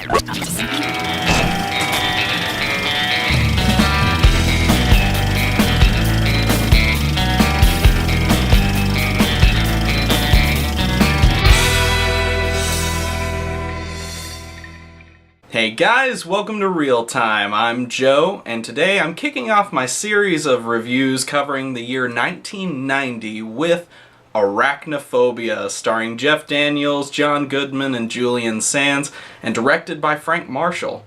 Hey guys, welcome to Real Time. I'm Joe, and today I'm kicking off my series of reviews covering the year 1990 with Arachnophobia, starring Jeff Daniels, John Goodman, and Julian Sands, and directed by Frank Marshall.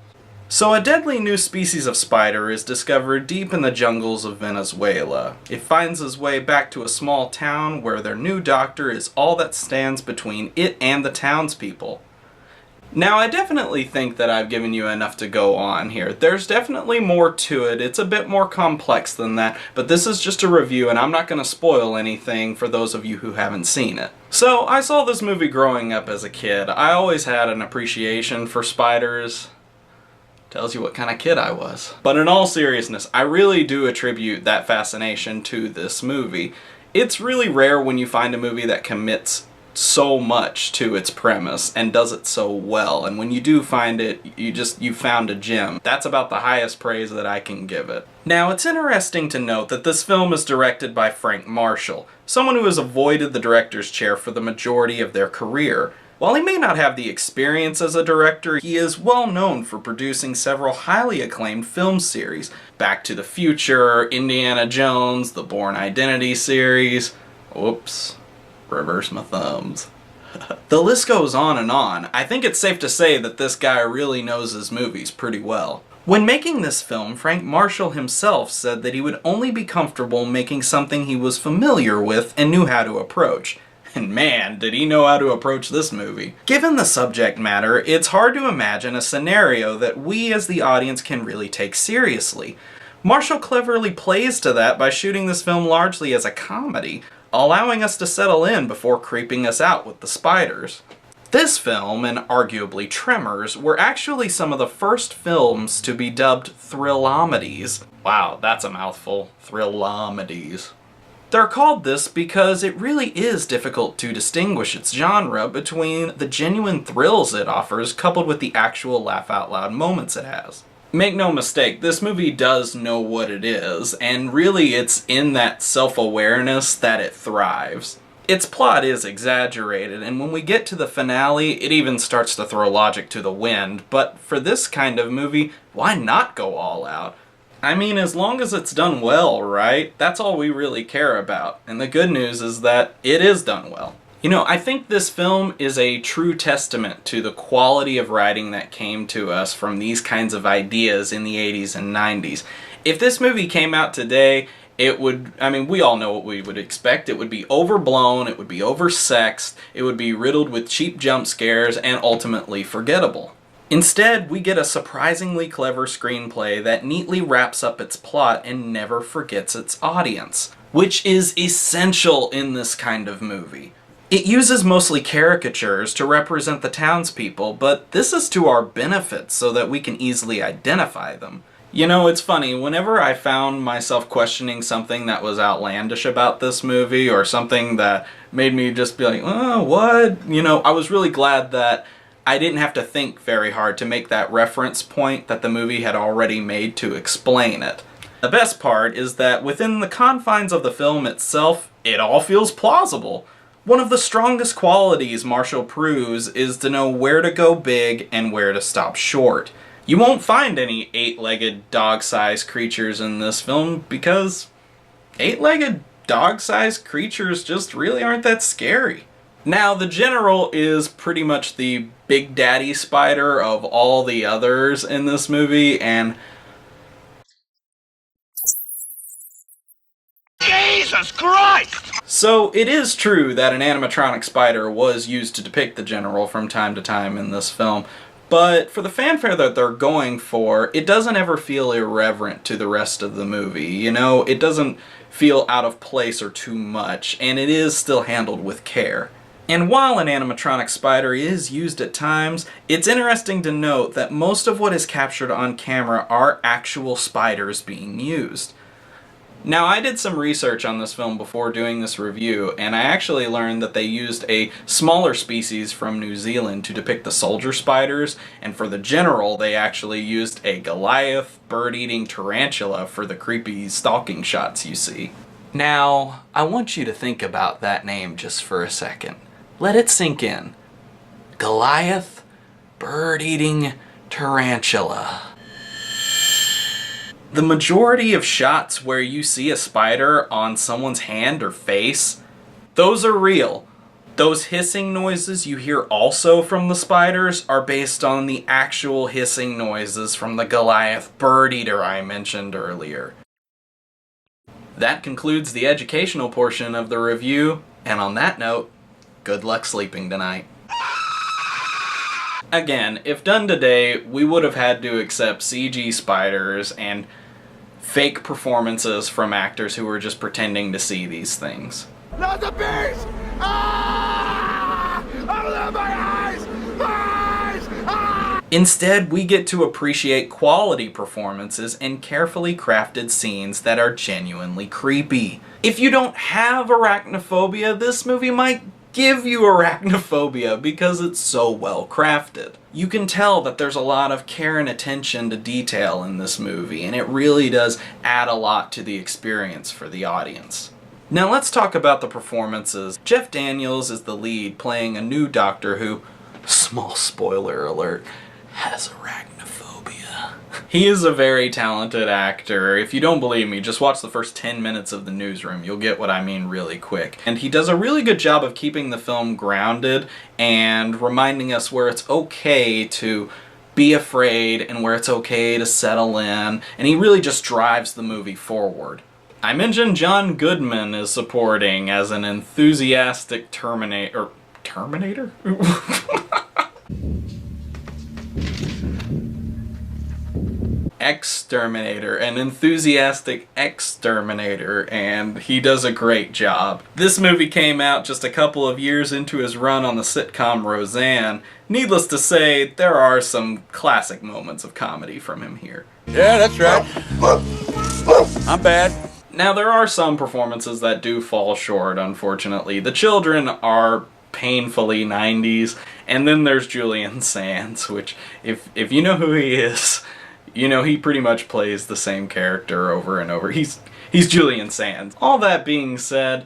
So a deadly new species of spider is discovered deep in the jungles of Venezuela. It finds its way back to a small town where their new doctor is all that stands between it and the townspeople. Now, I definitely think that I've given you enough to go on here. There's definitely more to it. It's a bit more complex than that, but this is just a review and I'm not going to spoil anything for those of you who haven't seen it. So, I saw this movie growing up as a kid. I always had an appreciation for spiders. Tells you what kind of kid I was. But in all seriousness, I really do attribute that fascination to this movie. It's really rare when you find a movie that commits so much to its premise and does it so well, and when you do find it, you found a gem. That's about the highest praise that I can give it. Now, it's interesting to note that this film is directed by Frank Marshall, someone who has avoided the director's chair for the majority of their career. While he may not have the experience as a director, he is well known for producing several highly acclaimed film series. Back to the Future, Indiana Jones, the Bourne Identity series. Oops. Reverse my thumbs. The list goes on and on. I think it's safe to say that this guy really knows his movies pretty well. When making this film, Frank Marshall himself said that he would only be comfortable making something he was familiar with and knew how to approach. And man, did he know how to approach this movie. Given the subject matter, it's hard to imagine a scenario that we as the audience can really take seriously. Marshall cleverly plays to that by shooting this film largely as a comedy, allowing us to settle in before creeping us out with the spiders. This film, and arguably Tremors, were actually some of the first films to be dubbed thrillamedies. Wow, that's a mouthful. Thrillamedies. They're called this because it really is difficult to distinguish its genre between the genuine thrills it offers coupled with the actual laugh-out-loud moments it has. Make no mistake, this movie does know what it is, and really it's in that self-awareness that it thrives. Its plot is exaggerated, and when we get to the finale, it even starts to throw logic to the wind, but for this kind of movie, why not go all out? I mean, as long as it's done well, right? That's all we really care about, and the good news is that it is done well. You know, I think this film is a true testament to the quality of writing that came to us from these kinds of ideas in the 80s and 90s. If this movie came out today, it would, I mean, we all know what we would expect. It would be overblown, it would be oversexed, it would be riddled with cheap jump scares, and ultimately forgettable. Instead, we get a surprisingly clever screenplay that neatly wraps up its plot and never forgets its audience, which is essential in this kind of movie. It uses mostly caricatures to represent the townspeople, but this is to our benefit so that we can easily identify them. You know, it's funny, whenever I found myself questioning something that was outlandish about this movie, or something that made me just be like, oh, what? You know, I was really glad that I didn't have to think very hard to make that reference point that the movie had already made to explain it. The best part is that within the confines of the film itself, it all feels plausible. One of the strongest qualities Marshall proves is to know where to go big and where to stop short. You won't find any 8-legged dog-sized creatures in this film because 8-legged dog-sized creatures just really aren't that scary. Now, the General is pretty much the big daddy spider of all the others in this movie, and Jesus Christ! So, it is true that an animatronic spider was used to depict the General from time to time in this film, but for the fanfare that they're going for, it doesn't ever feel irreverent to the rest of the movie. You know, it doesn't feel out of place or too much, and it is still handled with care. And while an animatronic spider is used at times, it's interesting to note that most of what is captured on camera are actual spiders being used. Now, I did some research on this film before doing this review, and I actually learned that they used a smaller species from New Zealand to depict the soldier spiders, and for the general, they actually used a Goliath bird-eating tarantula for the creepy stalking shots you see. Now, I want you to think about that name just for a second. Let it sink in. Goliath bird-eating tarantula. The majority of shots where you see a spider on someone's hand or face, those are real. Those hissing noises you hear also from the spiders are based on the actual hissing noises from the Goliath bird eater I mentioned earlier. That concludes the educational portion of the review, and on that note, good luck sleeping tonight. Again, if done today, we would have had to accept CG spiders and fake performances from actors who were just pretending to see these things. Not the beast! Ah! Open my eyes! Eyes! Ah! Instead, we get to appreciate quality performances and carefully crafted scenes that are genuinely creepy. If you don't have arachnophobia, this movie might give you arachnophobia because it's so well crafted. You can tell that there's a lot of care and attention to detail in this movie, and it really does add a lot to the experience for the audience. Now let's talk about the performances. Jeff Daniels is the lead, playing a new doctor who, small spoiler alert, has arachnophobia. He is a very talented actor. If you don't believe me, just watch the first 10 minutes of The Newsroom. You'll get what I mean really quick. And he does a really good job of keeping the film grounded and reminding us where it's okay to be afraid and where it's okay to settle in. And he really just drives the movie forward. I mentioned John Goodman is supporting as an enthusiastic Terminator? Exterminator, an enthusiastic exterminator, and he does a great job. This movie came out just a couple of years into his run on the sitcom Roseanne. Needless to say, there are some classic moments of comedy from him here. Yeah, that's right. I'm bad. Now, there are some performances that do fall short, unfortunately. The children are painfully 90s, and then there's Julian Sands, which, if you know who he is, you know he pretty much plays the same character over and over. He's Julian Sands. All that being said,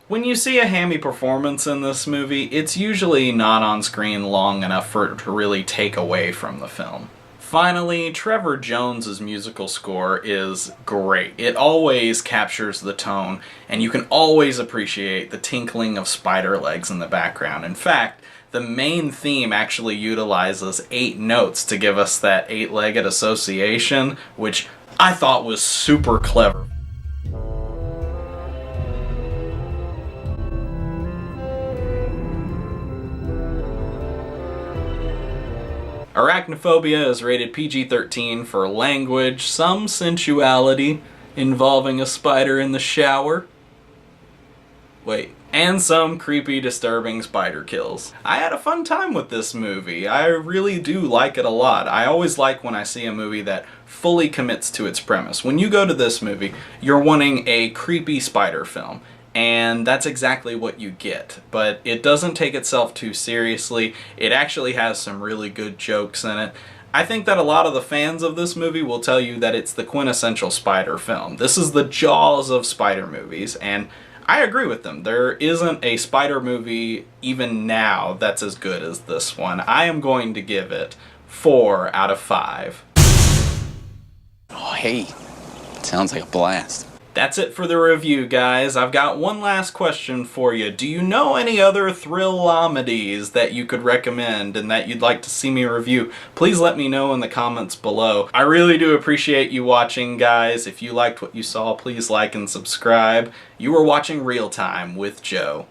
when you see a hammy performance in this movie, it's usually not on screen long enough for it to really take away from the film. Finally, Trevor Jones's musical score is great. It always captures the tone, and you can always appreciate the tinkling of spider legs in the background. In fact, the main theme actually utilizes 8 notes to give us that 8-legged association, which I thought was super clever. Arachnophobia is rated PG-13 for language, some sensuality involving a spider in the shower. And some creepy, disturbing spider kills. I had a fun time with this movie. I really do like it a lot. I always like when I see a movie that fully commits to its premise. When you go to this movie, you're wanting a creepy spider film, and that's exactly what you get. But it doesn't take itself too seriously. It actually has some really good jokes in it. I think that a lot of the fans of this movie will tell you that it's the quintessential spider film. This is the Jaws of spider movies, and I agree with them. There isn't a spider movie, even now, that's as good as this one. I am going to give it 4 out of 5. Oh, hey. Sounds like a blast. That's it for the review, guys. I've got one last question for you. Do you know any other thrill-omedies that you could recommend and that you'd like to see me review? Please let me know in the comments below. I really do appreciate you watching, guys. If you liked what you saw, please like and subscribe. You were watching Real Time with Joe.